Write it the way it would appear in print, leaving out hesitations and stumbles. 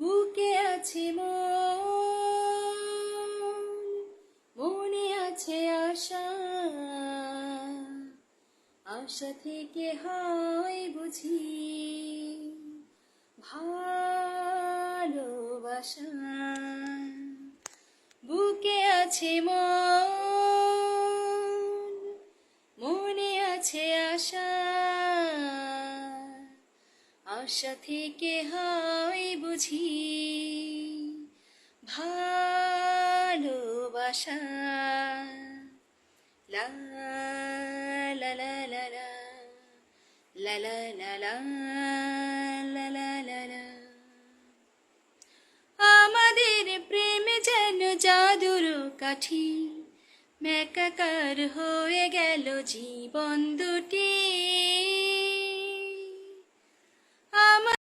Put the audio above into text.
বুকে আছে মন, মনে আছে আশা, আশা থেকে হয় বুঝি ভালোবাসা। বুকে আছে মন, মনে আছে আশা, আশা থেকে হয় বুঝি ভালোবাসা। লা লা লা লা লা লা লা লা লা লা লা লা লা। আমাদের প্রেম যেন জাদুর কাঠি, মেকাকার হয়ে গেল জীবন দুটি।